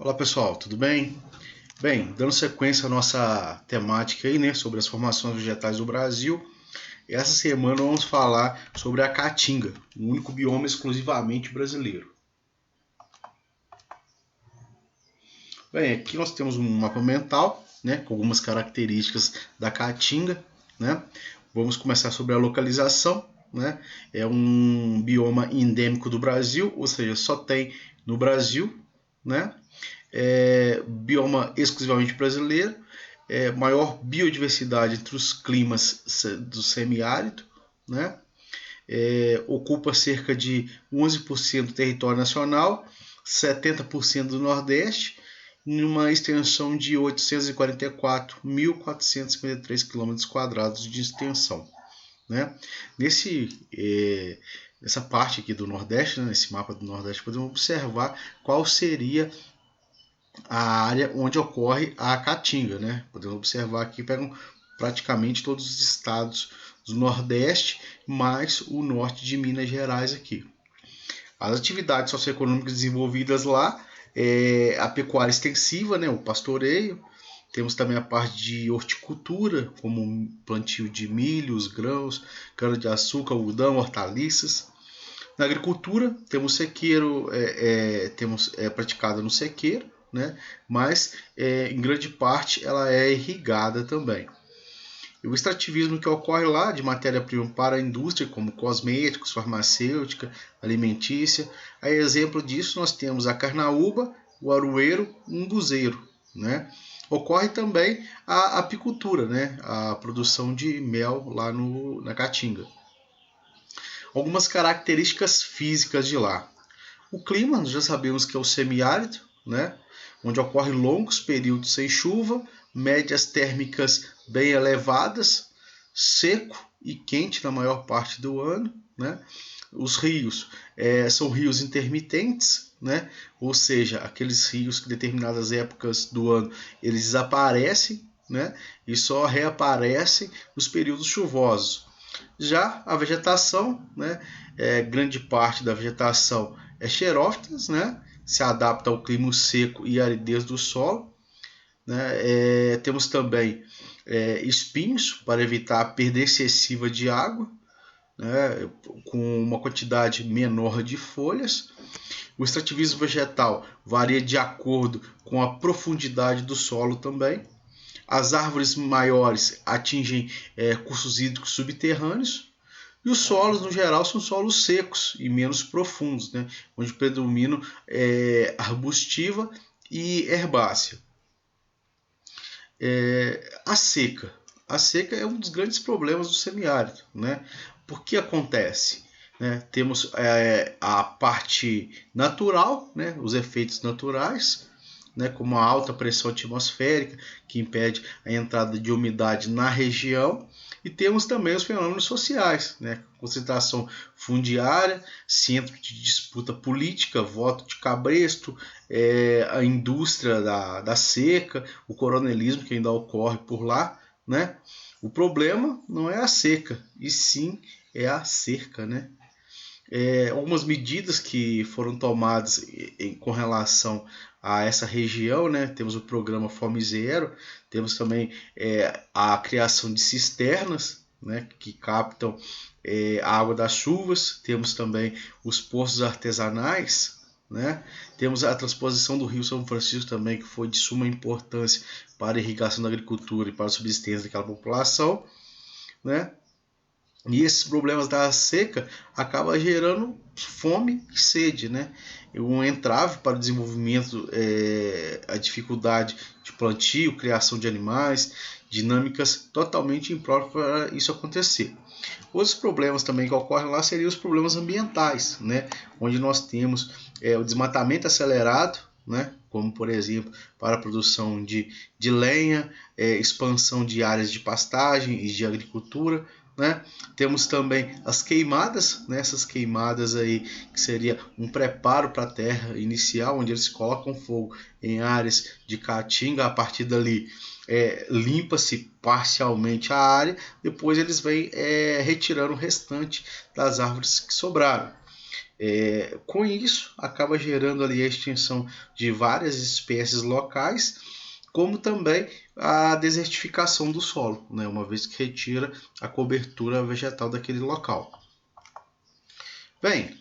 Olá pessoal, tudo bem? Bem, dando sequência à nossa temática aí, né, sobre as formações vegetais do Brasil, essa semana vamos falar sobre a caatinga, o único bioma exclusivamente brasileiro. Bem, aqui nós temos um mapa mental, né, com algumas características da caatinga, né? Vamos começar sobre a localização, né? É um bioma endêmico do Brasil, ou seja, só tem no Brasil, né? Bioma exclusivamente brasileiro, maior biodiversidade entre os climas do semiárido, né? Ocupa cerca de 11% do território nacional, 70% do Nordeste, em uma extensão de 844.453 km² de extensão. Né? Nessa parte aqui do Nordeste, né, nesse mapa do Nordeste, podemos observar qual seria a área onde ocorre a caatinga. Né? Podemos observar que pegam praticamente todos os estados do Nordeste, mais o norte de Minas Gerais aqui. As atividades socioeconômicas desenvolvidas lá é a pecuária extensiva, né, o pastoreio. Temos também a parte de horticultura, como plantio de milhos, grãos, cana-de-açúcar, algodão, hortaliças. Na agricultura, temos sequeiro, praticada no sequeiro, né, mas em grande parte ela é irrigada também. E o extrativismo que ocorre lá de matéria-prima para a indústria, como cosméticos, farmacêutica, alimentícia. A exemplo disso, nós temos a carnaúba, o aroeiro e o umbuzeiro. Né? Ocorre também a apicultura, né? A produção de mel lá na Caatinga. Algumas características físicas de lá. O clima, nós já sabemos que é o semiárido, né? Onde ocorre longos períodos sem chuva, médias térmicas bem elevadas, seco e quente na maior parte do ano. Né? Os rios são rios intermitentes, né? Ou seja, aqueles rios que em determinadas épocas do ano eles desaparecem, né? E só reaparecem nos períodos chuvosos. Já a vegetação, né? Grande parte da vegetação é xerófitas, né? Se adapta ao clima seco e aridez do solo. Né? Temos também espinhos para evitar a perda excessiva de água, né? Com uma quantidade menor de folhas. O extrativismo vegetal varia de acordo com a profundidade do solo também. As árvores maiores atingem cursos hídricos subterrâneos. E os solos, no geral, são solos secos e menos profundos, né? Onde predominam arbustiva e herbácea. A seca. A seca é um dos grandes problemas do semiárido. Né? Por que acontece? Temos a parte natural, né? Os efeitos naturais, né? Como a alta pressão atmosférica, que impede a entrada de umidade na região. E temos também os fenômenos sociais, né? Concentração fundiária, centro de disputa política, voto de cabresto, a indústria da seca, o coronelismo que ainda ocorre por lá. Né? O problema não é a seca, e sim é a cerca. Né? Algumas medidas que foram tomadas com relação a essa região, né? Temos o programa Fome Zero, temos também a criação de cisternas, né? Que captam a água das chuvas, temos também os poços artesanais, né? Temos a transposição do Rio São Francisco também, que foi de suma importância para a irrigação da agricultura e para a subsistência daquela população, né? E esses problemas da seca acabam gerando fome e sede, né? Um entrave para o desenvolvimento, a dificuldade de plantio, criação de animais, dinâmicas totalmente impróprias para isso acontecer. Outros problemas também que ocorrem lá seriam os problemas ambientais, né? Onde nós temos o desmatamento acelerado, né? Como por exemplo para a produção de lenha, expansão de áreas de pastagem e de agricultura. Né? Temos também as queimadas, né? Essas queimadas aí que seria um preparo para a terra inicial, onde eles colocam fogo em áreas de caatinga. A partir dali limpa-se parcialmente a área, depois eles vêm retirando o restante das árvores que sobraram. Com isso, acaba gerando ali a extinção de várias espécies locais, como também a desertificação do solo, né, uma vez que retira a cobertura vegetal daquele local. Bem,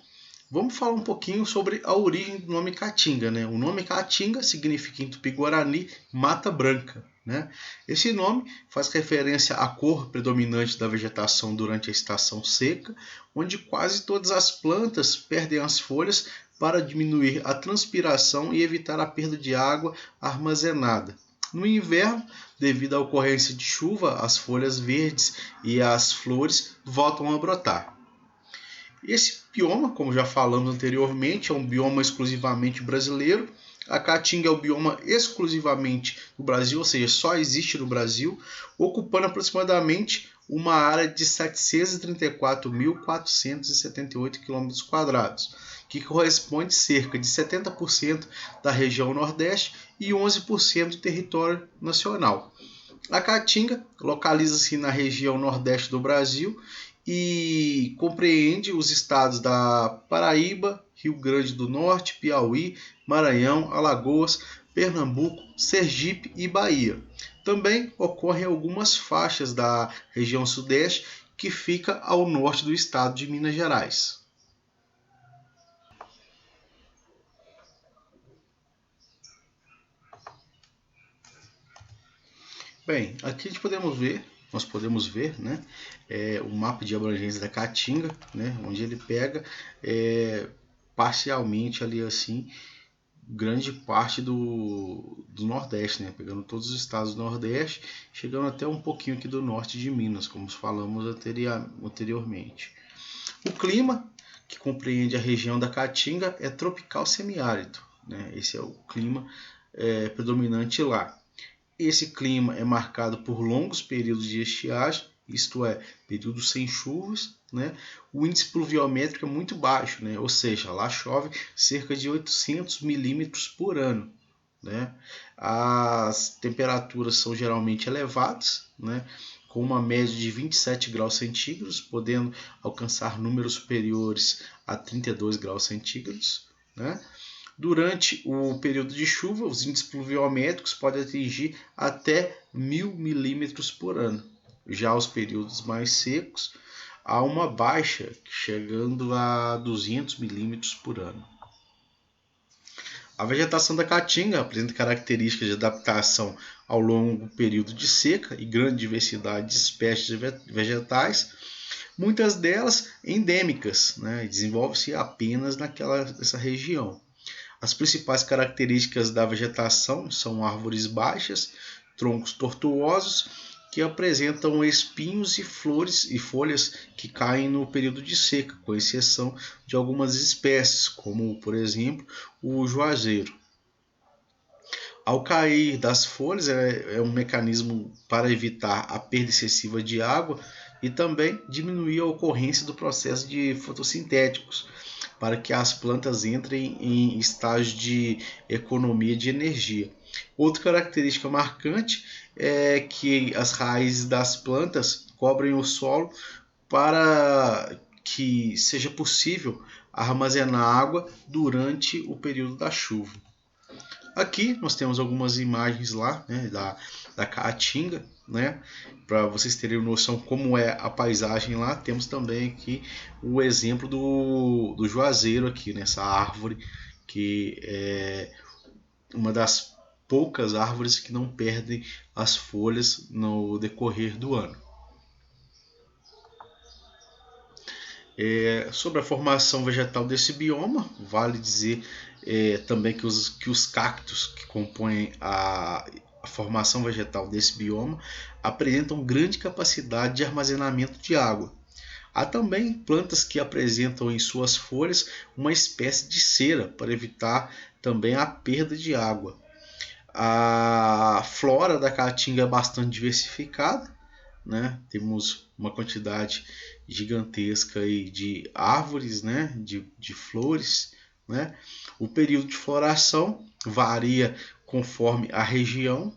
vamos falar um pouquinho sobre a origem do nome Caatinga, né? O nome Caatinga significa em Tupi-Guarani mata branca, né? Esse nome faz referência à cor predominante da vegetação durante a estação seca, onde quase todas as plantas perdem as folhas para diminuir a transpiração e evitar a perda de água armazenada. No inverno, devido à ocorrência de chuva, as folhas verdes e as flores voltam a brotar. Esse bioma, como já falamos anteriormente, é um bioma exclusivamente brasileiro. A Caatinga é o bioma exclusivamente do Brasil, ou seja, só existe no Brasil, ocupando aproximadamente uma área de 734.478 km², que corresponde a cerca de 70% da região Nordeste e 11% do território nacional. A Caatinga localiza-se na região Nordeste do Brasil e compreende os estados da Paraíba, Rio Grande do Norte, Piauí, Maranhão, Alagoas, Pernambuco, Sergipe e Bahia. Também ocorrem algumas faixas da região Sudeste, que fica ao norte do estado de Minas Gerais. Bem, aqui nós podemos ver, né, o mapa de abrangência da Caatinga, né, onde ele pega parcialmente ali assim grande parte do Nordeste, né, pegando todos os estados do Nordeste, chegando até um pouquinho aqui do norte de Minas, como falamos anteriormente. O clima, que compreende a região da Caatinga, é tropical semiárido, né, esse é o clima predominante lá. Esse clima é marcado por longos períodos de estiagem, isto é, períodos sem chuvas, né? O índice pluviométrico é muito baixo, né? Ou seja, lá chove cerca de 800 milímetros por ano, né? As temperaturas são geralmente elevadas, né? Com uma média de 27 graus centígrados, podendo alcançar números superiores a 32 graus centígrados, né? Durante o período de chuva, os índices pluviométricos podem atingir até 1000 milímetros por ano. Já os períodos mais secos, há uma baixa chegando a 200 milímetros por ano. A vegetação da Caatinga apresenta características de adaptação ao longo período de seca e grande diversidade de espécies vegetais, muitas delas endêmicas, né? Desenvolve-se apenas nessa região. As principais características da vegetação são árvores baixas, troncos tortuosos, que apresentam espinhos e flores e folhas que caem no período de seca, com exceção de algumas espécies, como, por exemplo, o juazeiro. Ao cair das folhas, é um mecanismo para evitar a perda excessiva de água e também diminuir a ocorrência do processo de fotossintéticos, para que as plantas entrem em estágio de economia de energia. Outra característica marcante é que as raízes das plantas cobrem o solo para que seja possível armazenar água durante o período da chuva. Aqui nós temos algumas imagens lá, né, da Caatinga, né, para vocês terem noção como é a paisagem lá. Temos também aqui o exemplo do juazeiro aqui, nessa árvore, que é uma das poucas árvores que não perdem as folhas no decorrer do ano. Sobre a formação vegetal desse bioma, vale dizer também que os cactos que compõem a formação vegetal desse bioma apresentam grande capacidade de armazenamento de água. Há também plantas que apresentam em suas folhas uma espécie de cera para evitar também a perda de água. A flora da Caatinga é bastante diversificada, né? Temos uma quantidade gigantesca aí de árvores, né? de flores, né? O período de floração varia conforme a região,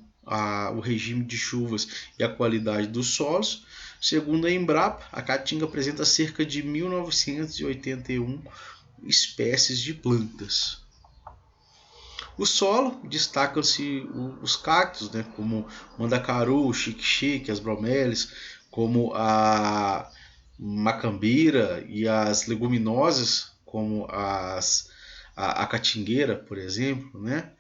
o regime de chuvas e a qualidade dos solos. Segundo a Embrapa, a Caatinga apresenta cerca de 1981 espécies de plantas. O solo destacam-se os cactos, né, como o mandacaru, o xique-xique, as bromélias, como a macambira e as leguminosas, como a catingueira, por exemplo, né?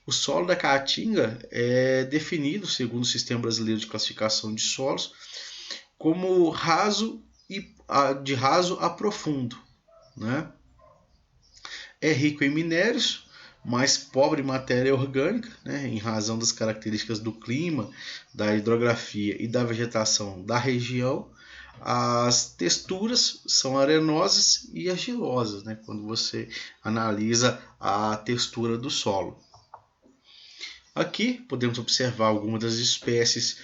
O solo da caatinga é definido, segundo o Sistema Brasileiro de Classificação de Solos, como raso e de raso a profundo, né? É rico em minérios, mas pobre em matéria orgânica, né? Em razão das características do clima, da hidrografia e da vegetação da região. As texturas são arenosas e argilosas, né? Quando você analisa a textura do solo. Aqui podemos observar algumas das espécies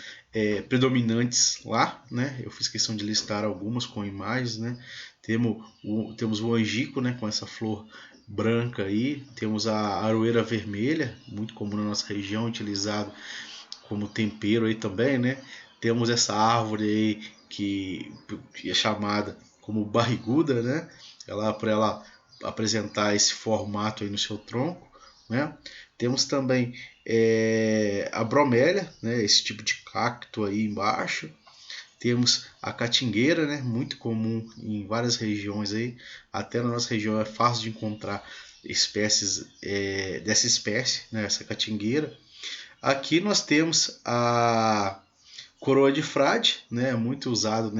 predominantes lá, né? Eu fiz questão de listar algumas com imagens, né? Temos o angico, né? Com essa flor branca aí. Temos a aroeira vermelha, muito comum na nossa região, utilizado como tempero aí também, né? Temos essa árvore aí que é chamada como barriguda, né? Para ela apresentar esse formato aí no seu tronco, né? Temos também a bromélia, né? Esse tipo de cacto aí embaixo. Temos a catingueira, né? Muito comum em várias regiões aí. Até na nossa região é fácil de encontrar espécies dessa espécie, né? Essa catingueira. Aqui nós temos a coroa de frade, né? Muito usado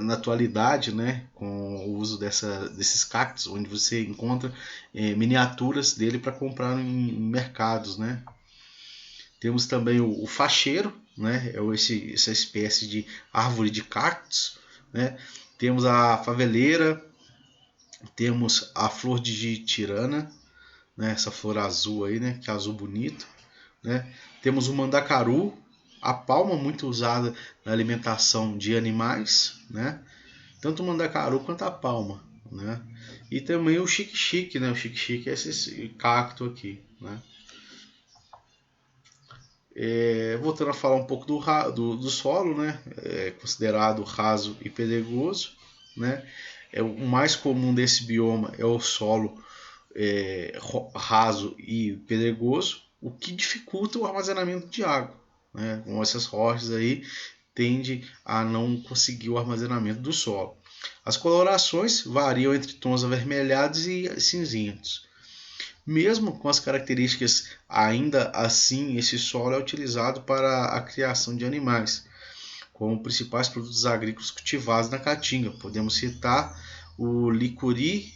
na atualidade, né, com o uso desses cactos, onde você encontra miniaturas dele para comprar em mercados, né. Temos também o facheiro, né, essa espécie de árvore de cactos, né. Temos a faveleira, temos a flor de tirana, né, essa flor azul aí, né, que é azul bonito, né. Temos o mandacaru, a palma muito usada na alimentação de animais, né? Tanto o mandacaru quanto a palma, né? E também o xique-xique, né? O xique-xique é esse cacto aqui, né? Voltando a falar um pouco do solo, né? É considerado raso e pedregoso, né? O mais comum desse bioma é o solo raso e pedregoso, o que dificulta o armazenamento de água, né? Com essas rochas aí tende a não conseguir o armazenamento do solo. As colorações variam entre tons avermelhados e cinzentos. Mesmo com as características, ainda assim, esse solo é utilizado para a criação de animais, como principais produtos agrícolas cultivados na Caatinga. Podemos citar o licuri,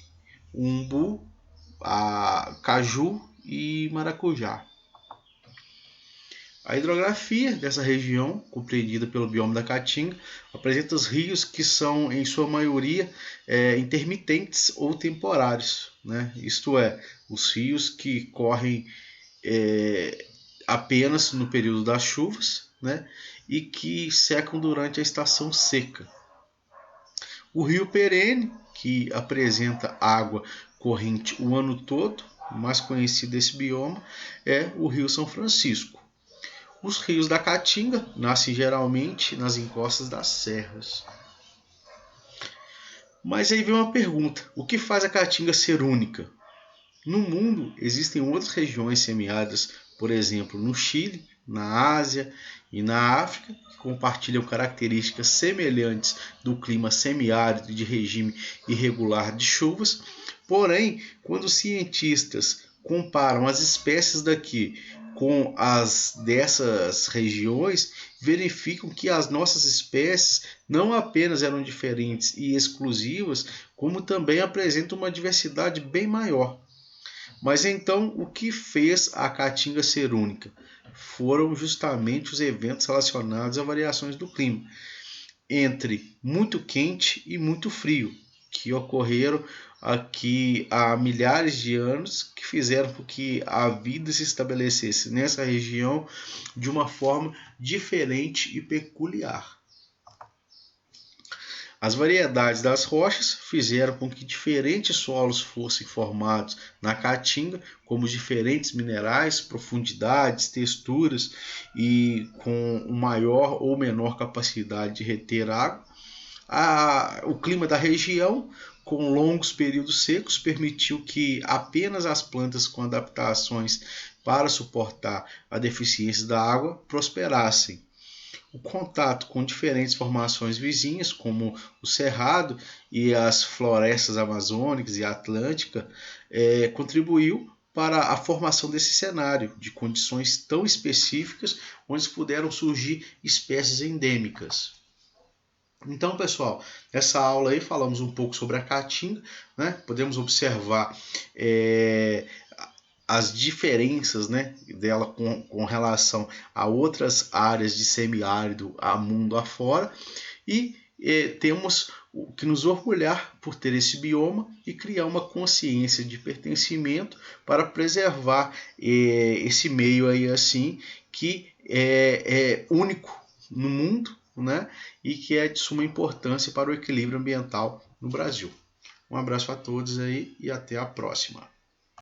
o umbu, a caju e maracujá. A hidrografia dessa região, compreendida pelo bioma da Caatinga, apresenta os rios que são, em sua maioria, intermitentes ou temporários, né? Isto é, os rios que correm apenas no período das chuvas, né? E que secam durante a estação seca. O rio perene, que apresenta água corrente o ano todo, o mais conhecido desse bioma é o Rio São Francisco. Os rios da Caatinga nascem geralmente nas encostas das serras. Mas aí vem uma pergunta: o que faz a Caatinga ser única? No mundo existem outras regiões semiáridas, por exemplo, no Chile, na Ásia e na África, que compartilham características semelhantes do clima semiárido de regime irregular de chuvas. Porém, quando os cientistas comparam as espécies daqui com as dessas regiões, verificam que as nossas espécies não apenas eram diferentes e exclusivas, como também apresentam uma diversidade bem maior. Mas então, o que fez a Caatinga ser única? Foram justamente os eventos relacionados a variações do clima, entre muito quente e muito frio, que ocorreram aqui há milhares de anos, que fizeram com que a vida se estabelecesse nessa região de uma forma diferente e peculiar. As variedades das rochas fizeram com que diferentes solos fossem formados na Caatinga, como diferentes minerais, profundidades, texturas e com maior ou menor capacidade de reter água. O clima da região com longos períodos secos, permitiu que apenas as plantas com adaptações para suportar a deficiência da água prosperassem. O contato com diferentes formações vizinhas, como o Cerrado e as florestas amazônicas e atlântica, contribuiu para a formação desse cenário de condições tão específicas, onde puderam surgir espécies endêmicas. Então, pessoal, nessa aula aí falamos um pouco sobre a caatinga, né? Podemos observar as diferenças, né, dela com relação a outras áreas de semiárido a mundo afora, e temos que nos orgulhar por ter esse bioma e criar uma consciência de pertencimento para preservar esse meio aí assim que é único no mundo, né, e que é de suma importância para o equilíbrio ambiental no Brasil. Um abraço a todos aí e até a próxima.